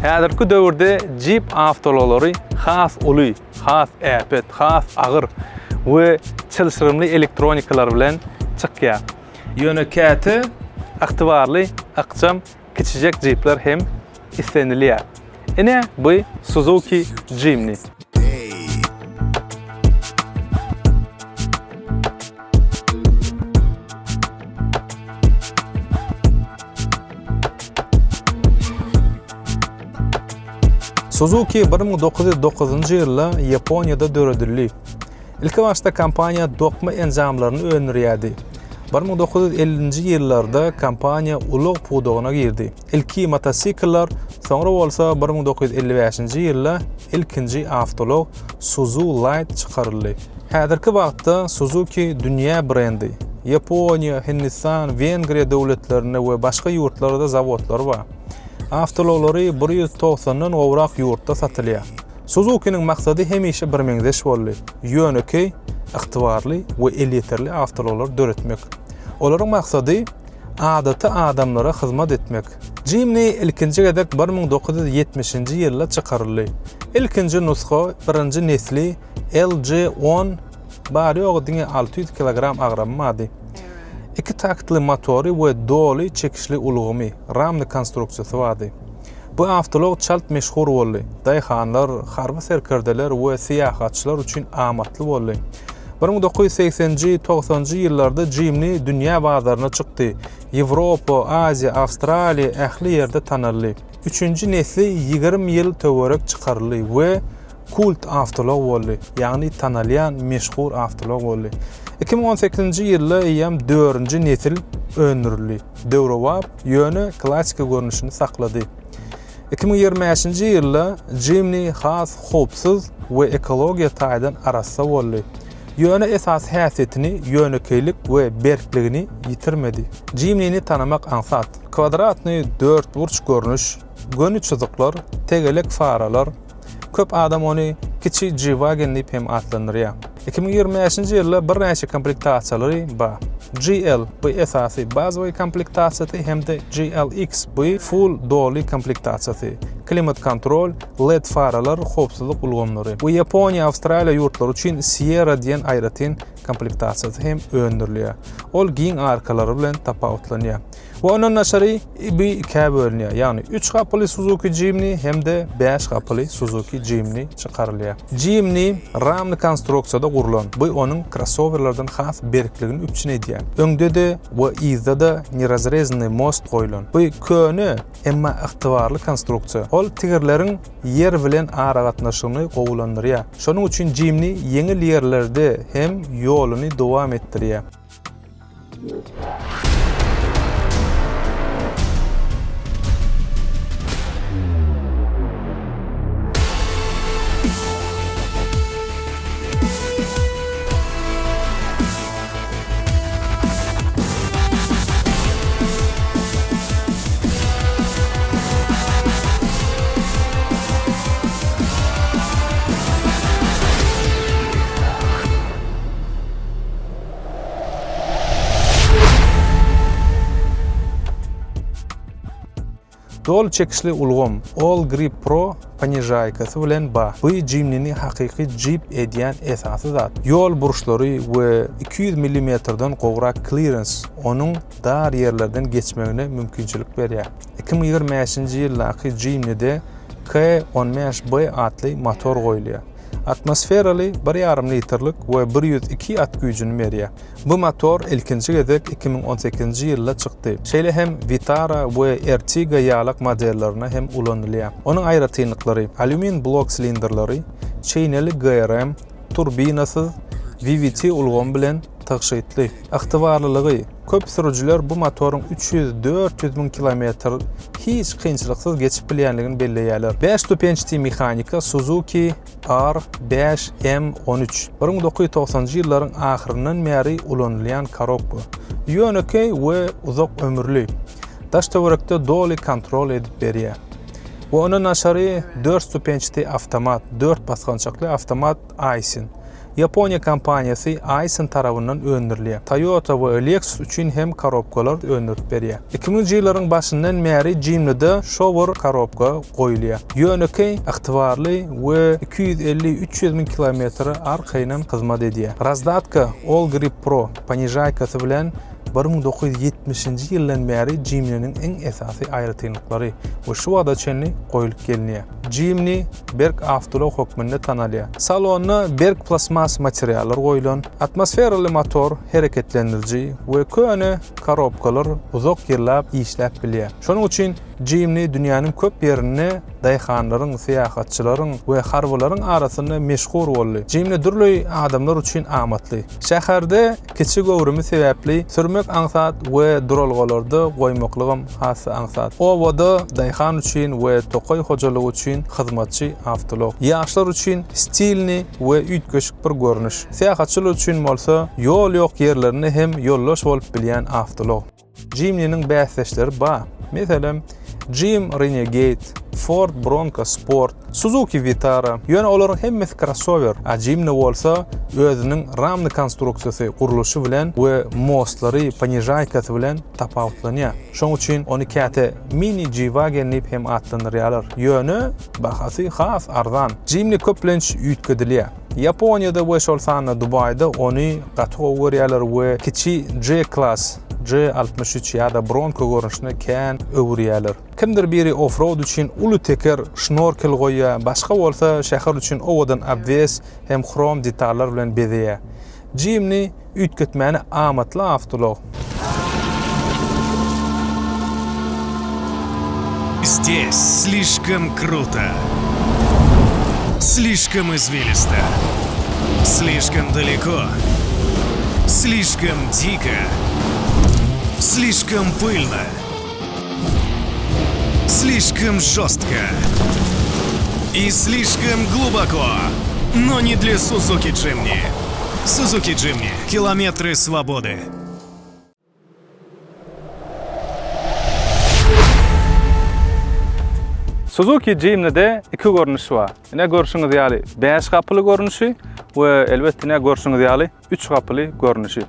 Häzirki döwürde Jeep awtolary has uly, has äpet, has agyr we çylşyrymly elektronikalar bilen çykýar. Ýönekäti yktybarly, ykjam kiçijek Jeepler hem istenilýär. Ine bu Suzuki Jimny. Suzuki 1909-njy ýylda Ýaponiýada döredildi. İlk başta kompaniýa dokma enzamlaryny öňürýärdi. 1950-nji ýyllarda kompaniýa ulug pudogyna girdi. İlki motosikler, soňra bolsa 1955-nji ýylda ilkinji awtolog Suzuki Light çykaryldy. Häzirki wagtda Suzuki dünýä brendi. Ýaponiýa, Hindistan, Wengriýa döwletlerinde we başga ýurtlarda zawodlar bar. Awtologlary 190-dan gowrak ýurtda satylýar. Suzuki'nin maksady hemişe birmeňdeş boldy. Ýöneki, yktybarly we eliterli awtologlar döretmek. Olaryň maksady adaty adamlara hyzmat etmek. Jimny ilkinji gedek 1970-nji ýylda çykaryldy. İlkinji nusxa, birinji nesli LJ10 bary ýogyny 600 kg agramady. İki taktly motory we doly çekişli ulgumy, ramly konstruksiýasy bardy. Bu awtolog çalt meşhur boldy. Daýhanlar, harby serkerdeler we syýahatçylar üçin amatly boldy. 1980-nji, 90-njy ýyllarda Jimny dünýä bazaryna çykdy. Ýewropa, Aziýa, Awstraliýa ähli ýerde tanyldy. Üçünji nesli 20 ýyl töwerek çykaryldy we kult awtolog boldy. Ýagny tanalýan meşhur awtolog boldy. 2018-nji ýylda ýam 4-nji nesil öňürildi. Döwrewap ýöne klassika görnüşini saklady. 2025-nji ýylda Jimny has, hopsuz we ekologiýa taýdan arassa boldy. Ýöne esas häsiýetini, ýönekeylik we berkligini ýitirmedi. Jimnyni tanamak ansat. Kvadratny 4 burç görnüş, gönü çyzyklar, tegelek faralar. Köp adam ony kiçi G-Wagon diýip hem atlandyrýar. 2025-nji ýylda bir näçe komplektasiýalary bar. GL bu esasy bazawy komplektasiýasy hemde GLX bu full doly komplektasiýasy. Klimat kontrol, LED faralar, hopsuzlyk ulgamlary. Bu Ýaponiýa, Awstraliýa ýurtlary üçin Sierra diýen aýratyn komplektasiýasy hem öňürlýär. Ol giň arkalary bilen tapawutlanýar. Bu onuň naşary bir iki bölünýär. Ýagny 3 gaply Suzuki Jimny hemde 5 gaply Suzuki Jimny çykarylýar. Jimny ramly konstruksiýada gurulan. Bu onuň crossoverlardan has berkligini üpçün edýär. Öňde de we izde de nerazrezny most goýulan. Bu köne emma yktybarly konstruksiýa. Ol tigirleriň yer bilen ara gatnaşygyny gowulandyrýar. Şonuň üçin Jimny ýeňil ýerlerde hem ýoluny dowam etdirýär. Dol çekişli ulgum All Grip Pro panijaykasy bilen bar. Bu Jimnyni hakyky Jeep edýän esasy zat. Ýol burçlary we 200 mm-dan gowrak clearance onuň dar ýerlerden geçmegine mümkinçilik berýär. 2025-nji ýyldaky Jimnyde K15B atly motor goýulýar. Atmosferaly 1,5 litrlik we 102 at güýjüni berýär. Bu motor ilkinji gezek 2018-nji ýylda çykdy. Şeýle hem Vitara we Ertiga ýalyk modellerine hem ulanylýar. Onuň aýratynlyklary alümin blok silinderlary, çeýneli GRM, turbinasyz VVT ulgam bilen taşytly. Yktybarlylygy köp sürücüler bu motoryň 300-400 000 kilometr hiç kynçylyksyz geçip bilýänligini belleýärler. 5 stupençli mehanika Suzuki R5M13 1990-njy ýyllaryň ahyryndan bäri ulanylýan korobka. Ýöneki we uzak ömürli. Daş töwerekde doly kontrol edip berýär. Bu onuň naşary 4 stupençli avtomat, 4 basgançakly avtomat Aisin. Yaponiya kompaniyasi Aisin tarafından öndürilýär. Toyota we Lexus üçin hem korobkalar öndürip berýär. 2000-nji ýyllaryň başyndan bäri Jeep'de shower korobka goýulýar. Ýöneki ygtybarly we 250-300 min kilometr arkaýdan hyzmat edýär. Razdatka All Grip Pro panijaykasy bilen 1970-nji ýyldan bäri Jeep'niň eň esasy aýrytynlyklary we şu wada çenli goýulyp gelinýär. Jeep'ni Berg avtolog hökmünde tanalýar. Salonuna Berg plasmas materiallar goýulan, atmosferaly motor hereketlendiriji we köne korobkalar uzak ýyllap işläp bilýär. Şonuň üçin Jeep'ni dünýäniň köp ýerine daýhanlaryň, syýahatçylaryň we harbylaryň arasynda meşhur boldy. Jeep'ni durly adamlar üçin amatly. Şäherde kiçik öwrümi sebäpli sürmek aňsat we duralgalarda goýmaklygym hasy aňsat. O wada daýhan üçin we tokay hojalygy üçin hyzmatçy avtolog. Ýaşlar üçin stilni we üýtgeşik bir görnüş. Syýahatçylar üçin bolsa ýol ýok ýerlerini hem ýollaş bolup bilýän avtolog. Jeep'niň bäsleşleri ba. Meselem Jeep Renegade, Ford Bronco Sport, Suzuki Vitara, ýöne olaryň hemmesi crossover. Jeep'ne bolsa özüniň ramly konstruksiýasy, guruluşy bilen we mostlary, panijaykasy bilen tapawutlanýar. Şoň üçin ony käte mini G-Wagen diýip hem atlanýarlar. Ýöne bahasy has arzan. Jeep'ni köplenç üýtgedilýär. Yaponiýada we şolsana Dubaýda ony kategoriýalar we kiçi J-class J63 ýa-da Bronco görnüşine kän öwürýärler. Kimdir biri offroad üçin uly teker şnorkel goýýar, başga bolsa şäher üçin owadan abwes hem chrom detallar bilen bezeýär. Jeep'ni üýtgetmäni amatly avtolog. Здесь слишком круто, слишком извилисто, слишком далеко, слишком дико, слишком пыльно, слишком жестко и слишком глубоко, но не для Suzuki Jimny. Suzuki Jimny. Километры свободы. Suzuki Jimny'de iki görnüş var. Ne görüşüňiz ýaly 5 kapıly görnüşi we elbetde ne görüşüňiz ýaly 3 kapıly görnüşi.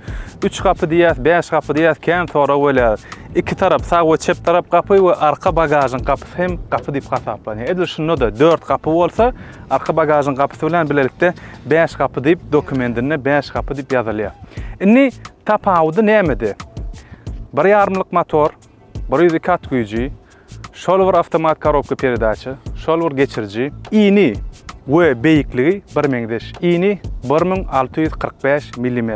3 kapı diýär, 5 kapı diýär, kän tora welär. İki tarap, sağ we çep tarap kapy we arka bagažyň kapysy hem kapy diýip hasaplanýar. Edil şunda 4 kapy bolsa, arka bagažyň kapysy bilen bilelikde 5 kapy diýip dokumentinde 5 kapy diýip ýazylýar. Indi tapawudy nämede? 1,5 motor, 102 at güýji, şolwar avtomat korobka передача, şolwar geçirici, iňi we beýikligi 1005. Iňi 1645 mm.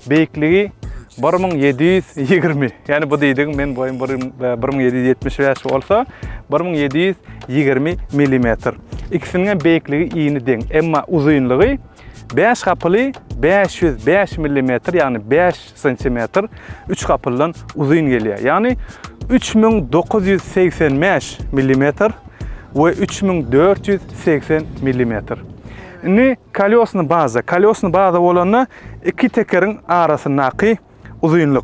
Beýikligi 1720. Yani bu diýdiň men boyum 1775 bolsa 1720 mm. İkisiniň beýikligi iňi deň. Emma uzunlygy 5 kapıly 505 mm, yani 5 cm 3 kapılydan uzun gelýär. Yani 3985 mm ve 3480 mm. Indi kolosny baza bolanda iki tekeriň arasyndaky uzunlyk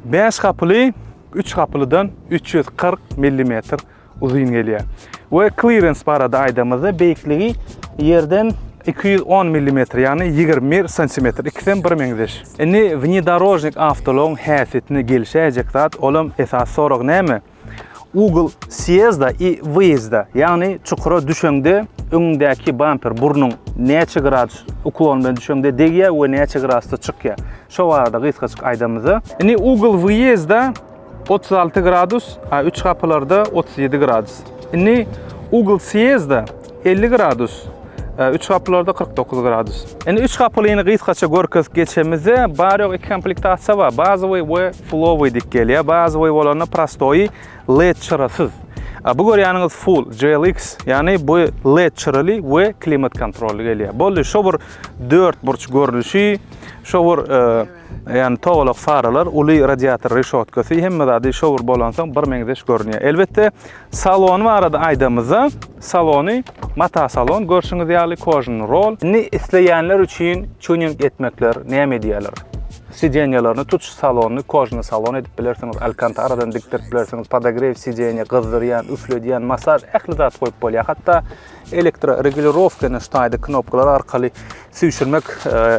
5 kapıly 3 kapılydan 340 mm uzun gelýär. We clearance barada aýdamyzda beýikligi ýerden 210 mm, yani 21 cm, ikisinden 1005. Indi внедорожник avtolog häsiýetine gelişäjek zat, olam esas sorag näme? Uğul siyezda i vyezda, yani çukura düşeňde öňündäki bumper burnuň näçe grad uklon bilen düşeňde degýär we näçe gradda çykýar. Şo barada gysgaçyk aýdamyza. Indi uğul vyezda 36 gradus, 3 kapılarda 37 gradus. Indi uğul siyezda 50 gradus. 3 kapılarda 49 gradus. Indi 3 kapılyny gysgaça görkezip geçemizde barýok iki komplektasiýa bar. Bazowy we flowy diýip gelýär. Bazowy bolany prostoy LED çyrasyz. Bu görýäniňiz full GLX, yani bu LED çyraly we klimat kontrolly gelýär. Boldy şo bir 4 burç görnüşi, şo bir yani togalak faralar, uly radiator reshotkasy hemme zady şo bir bolansaň 1005 görünýär. Elbetde salon barada aýdamyza, salony mata salon görüşüňiz ýaly kojny rol. Indi isleýänler üçin tuning etmekler näme diýerler? Sidyenyalarını tutuş salonunu kojna salon edip bilersiniz. Alcantaradan diktirip bilersiniz. Podogrev sidyenya, gızdıryan, üflediyen, masaj ähli zat koyup bolýar. Hatta elektroregulirovkany ştaýda knopkalar arkaly süýşürmek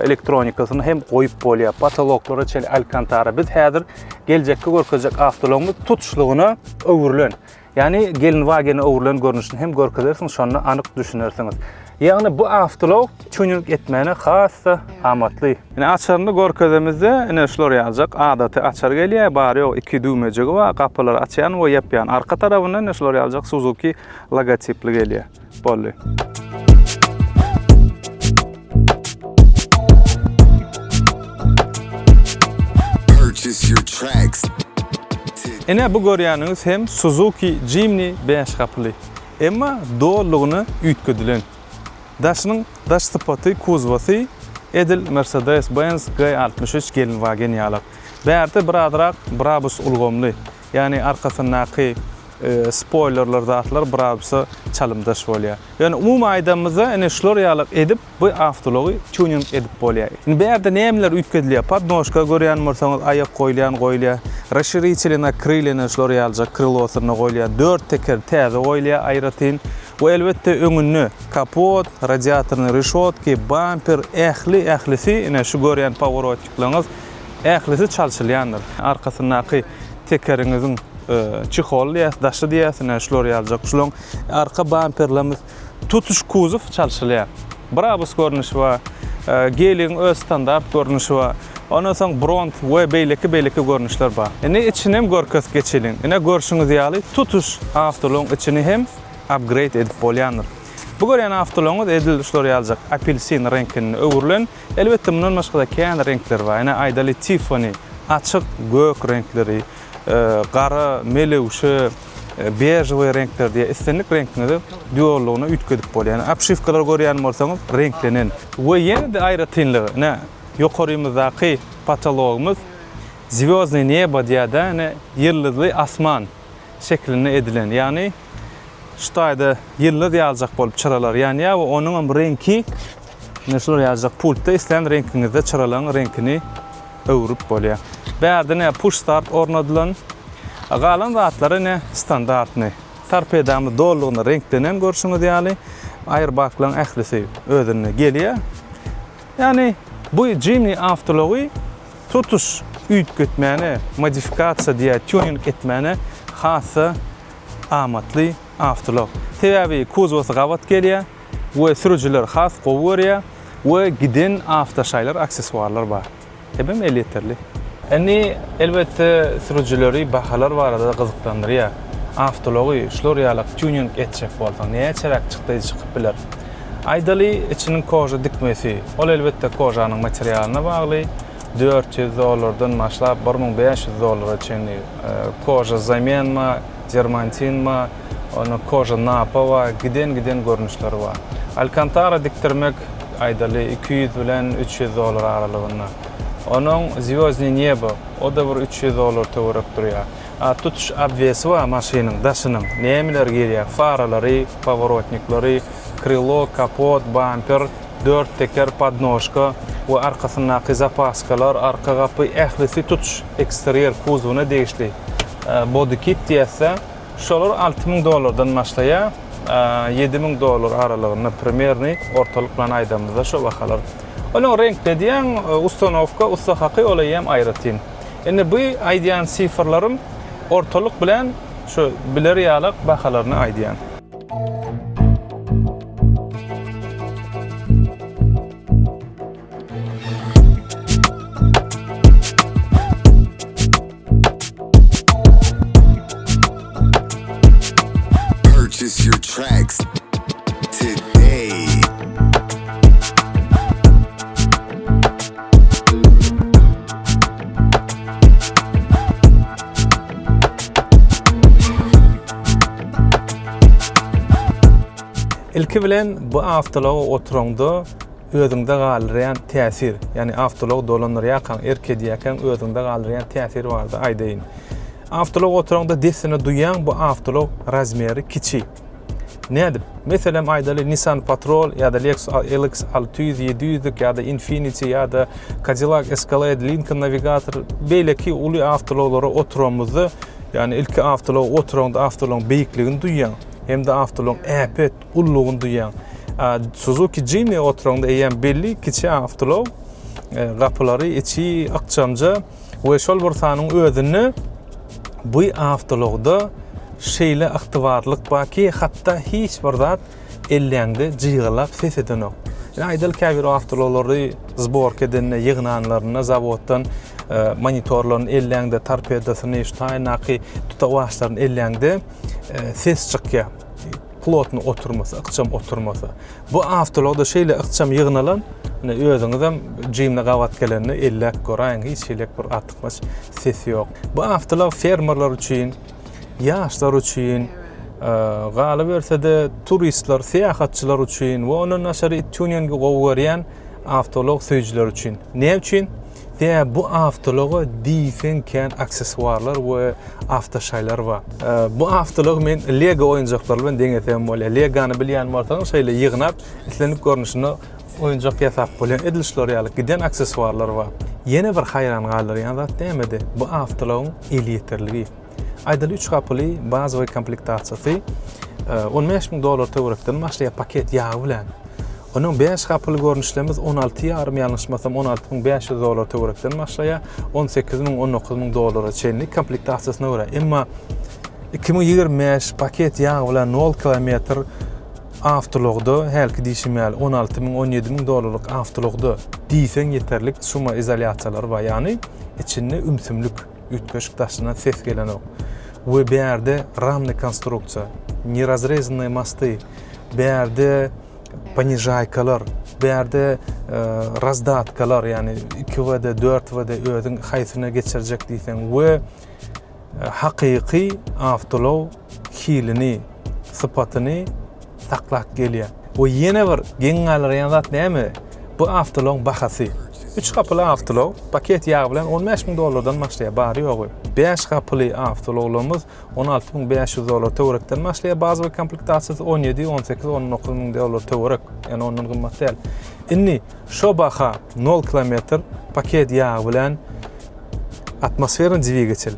elektronikasyny hem koyup bolýar. Patologlara çel Alcantara biz häzir geljekde görkezek avtologny tutuşlugyna öwürlen. Yani gelin wageni öwürlen görnüşini hem görkezersiniz, şonu anyk düşünersiniz. Yani bu avtolog tuning etmeni hassa amatly. Yani açarını görkezemizde ene şolary ýazjak. Adaty açar gelýär, bary ýok 2 düýmejigi we kapylar açýan we ýapýan. Arka tarapyndan ene şolary ýazjak Suzuki logotipli gelýär. Bolly. Purchase your tracks. Ene bu görýäniňiz hem Suzuki Jimny 5 kaply. Emma dollugyny üýtgedilen. Daşynyň daş sypaty, kuzwasy edil Mercedes-Benz G63 gelin wagen ýalyk. Bärde birazrak Brabus ulgamly. Yani arkasyndaky spoilerlar zatlar Brabus'a çalymdaş bolýar. Yani umum aýdamyzda ene şolar ýalyk edip bu avtology tuning edip bolýar. Bärde nämeler üýtgedilýär? Podnoşka görýän bolsaňyz aýak goýulýar. Расширительна крыльяны şolar ýaljak, krylosyny goýulýar. 4 teker täze goýulýar aýratyn. Bu elbette öňünü, kapot, radiatorny решетки, bumper, ählisi ene şu görýän pavorotçyklaryňyz ählisi çalşylýandyr. Arkasyndaky tekeriňiziň çyhol ýa daşy diýäsine şolar ýaljak. Şolong arka bumperlerimiz tutuş kuzov çalşylýar. Brabus görnüşi we gelin öz standart görnüşi we ondan soň bront we beýleki görnüşler bar. Ene içine hem görkez geçelin. Ene görşüňiz ýaly tutuş avtologyň içini hem upgrade edip bolýandyr. Bu görýän avtologyň edil şolar ýaljak. Apelsin renkini öwürlen. Elbette mundan başga kän renkler bar. Ene aýdaly Tiffany, açyk gök renkleri, gara, melewşe, bejwy renkler diye istenlik renkleri duallygyna üýtgedip bolýar. Yani apşifkalar görýän bolsaňyz renklenen. We ýene-de aýratynlygy. Ne ýokarymyzdaky patologumuz звёздное небо diýär, ne ýyldızly asman şeklinde edilen. Yani ştaýda ýyldız ýaljak bolup çıralar. Yani ýa onuň renki näşeler ýaljak pultda islen renkiňizde çyralaryň renkini öwrüp bolýar. Bärde ne push start ornadylan. Galan zatlary ne standartny. Torpedamy dollugyny renklenen görşüňiz ýaly. Airbaglaryň ählisi özüne gelýär. Yani bu Jimny avtology tutuş üýtgetmäni, modifikasiýa diýär, tuning etmäni hassa amatly avtolog. Täbi kuzwasy gabat gelýär we sürüjiler has gowurýar we giden avtoşaýlar aksesuarlar bar. Hebem eliterli. Eni elbette sürüjileri bahalar barada gyzyklandyrýar. Avtology şolar ýalyk tuning etjek bolsaň näme çerek çykdy çykyp biler. Aýdaly içiniň koja dikmesi, ol elbette kojanyň materialyna bagly. $400 başlap $1500 için koja zamenma, dermantinma, ona koja napava, giden görnüşleri var. Alcantara diktirmek aýdaly $200 bilen $300 aralygynda. Onun звёздное небо, o da bir $300 töwerek durýar. Tutuş abwesi wa maşynyň, daşynyň nämeler gelýär? Faralary, pavorotniklary, krylo, kapot, bumper, 4 teker podnoşka we arkasyndaky zapaskalar, arka gapy ählisi tutuş eksteryer kuzwuna degişli. Body kit diýse, şolar $6000 başlaýar, $7000 aralygynda primerni ortalyk bilen aýdamyzda şo bahalar. Onun renkli diýen ustanovka, ustahaky olaýam aýratyn. Ene bu aýdýan sifirlarym ortalyk bilen şu biler ýalyk bahalaryny aýdýan. Purchase your tracks today. İlki bilen bu avtology oturanda özüňde galyryan täsir, yani avtolog dolanýarkan, erkedýärken özüňde galyryan täsir bardy aýdaýyn. Avtolog oturanda desini duýan bu avtolog razmeri kiçi. Nädip? Meselem aýdaly Nissan Patrol ýa-da Lexus LX 600, 700 ýa-da Infiniti ýa-da Cadillac Escalade, Lincoln Navigator beýleki uly awtolara oturamyzdy. Yani ilki awtolog oturanda awtologyň beýikligini duýýan, hemde awtologyň äpet, ullugyny duýýan. Suzuki Jimny oturanda eýen belli kiçi awtolog, gapylary içi akçamja we şol bir sanyň özüni bu awtologda şeýle yktybarlyk baki, hatda hiç bir zat elläňde jygylaap ses edenok. Aýdal käbir awtologlary zbork edenne ýygnanlaryna zawoddan monitorlaryň elläňde torpedosyny ştaýnaky tutawaşlaryň elläňde ses çykýar. Plotny oturmasy, ykçam oturmasy. Bu awtologda şeýle ykçam ýygnalan, özüňizem jymna gawat gelenini ellek goraýyn, hiç şeýlek bir atykmaş ses ýok. Bu awtolog fermerler üçin, ýaşlar üçin, galy bersede turistler, seýahatçylar üçin we onuň näşeri tuningi gowgarýan awtolog söýjiler üçin. Ne üçin? Bu awtologa diýsen aksesuarlar we awtoşaýlar bar. Bu awtolog men Lego oýunjaklar bilen deňetsem bolýar. Legany bilýän bolsaň şeýle ýygnap, islenip görnüşini oýunjak ýasap bolýan edilişler ýaly giden aksesuarlar bar. Ýene bir haýran galýan zat näme? Bu awtologyň elýeterligi. Aýdaly 3 gaply bazawy komplektasiýasy $15,000 töwerekden başlaýan paket ýagy bilen. Onun 5 gaply görnüşlerimiz 16,5 ýalnysmasam $16,500 töwerekden başlaýar, $18,000-19,000 çenlik komplektasiýasyna görä. Emma 2025 paket ýagy bilen 0 kilometr awtologda helki diýişmäli $16,000-17,000 awtologda diýsen ýeterlik şuma izolýasiýalar bar. Ýani içinde ümsümlük ütköşük taşynan ses gelenok. We berde ramny konstruksiýa, неразрезанные мосты, berde понижайкалар, berde razdatkalar, yani 2-de 4-de özüň haýsyna geçirjek diýsen we hakyky awtolog hilini, sypatyny saklap gelýär. We ýene bir geňňälärýän zat näme? Bu awtolog bahasy. 3 gaply awtolog paket ýagy bilen $15,000 başlaýar, bary ýogy. 5 gaply awtologlarymyz $16,500 töwerekden başlaýar, bazawy komplektasiýasy $17-18-19,000 töwerek, ýani onuň gymmaty däl. Inni şo baha 0 kilometr paket ýagy bilen atmosferny dvigatel,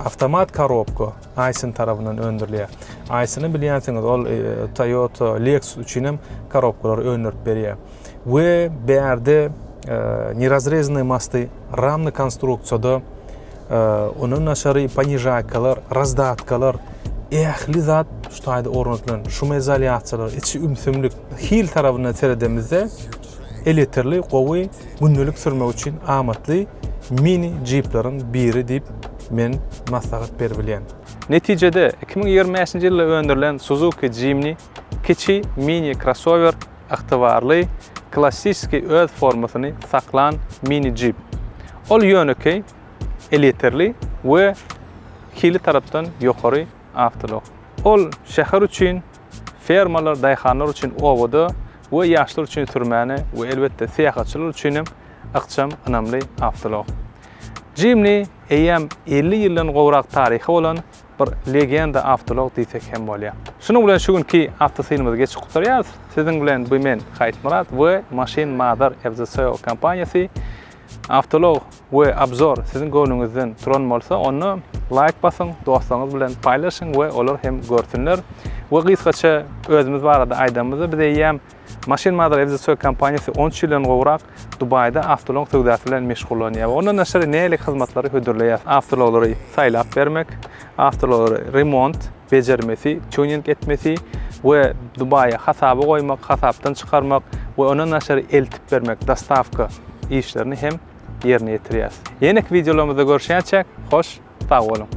avtomat korobka Aisin tarapyndan öndürilýär. Aisyny bilýänsiňiz, ol Toyota, Lexus üçin hem korobkalar öndürip berýär. We berde неразрезанные мосты, рамны конструкцияда, onun näşeri понижайкалар, razdatkalar, ähli zat ştaýda ornatylan, şuma izolýasiýalar, içi ümsümlük hil tarapyndan seredemizde elektrli, gowy, günlük sürmek üçin amatly mini jeeplaryň biri diýip men maslahat berbilýän. Netijede 2025-nji ýylda öndürilen Suzuki Jimny kiçi mini crossover yktybarly klassiski öz formasyny saklan mini jeep. Ol ýöneki elektrli we hili tarapdan ýokary awtolog. Ol şäher üçin, fermalar, daýhanlar üçin owada we ýaşlar üçin sürmäni we elbetde seýahatçylar üçin hem ykçam ynamly awtolog. Jimny eýem 50 ýyldan gowrak taryhy bolan bir legenda awtolog diýsek hem bolýar. Şunuň bilen şu günki awtosilimiz geçip gutarýar. Siziň bilen bu men Haýat Murat we Machine Mother FZSO kompaniýasy awtolog we obzor siziň göwnüňizden turan bolsa, onu like basyň, dostlaryňyz bilen paýlaşyň we olar hem görsünler. We gysgaça özümiz barada aýdamyzy biz eýem Machine Mother FZSO kompaniýasy 13 ýyldan gowrak Dubaýda awtolog töwdäsi bilen meşgullanýar. Ondan näşeri nälik hyzmatlary hödürleýär. Awtologlary saýlap bermek, awtologlary remont bejermesi, tuning etmesi we Dubaýa hasaby goýmak, hasapdan çykarmak we ondan näşeri eltip bermek, dastavka işlerini hem ýerine ýetirýär. Ýene videolarymyzda görüşýänçek, hoş, sag bolun.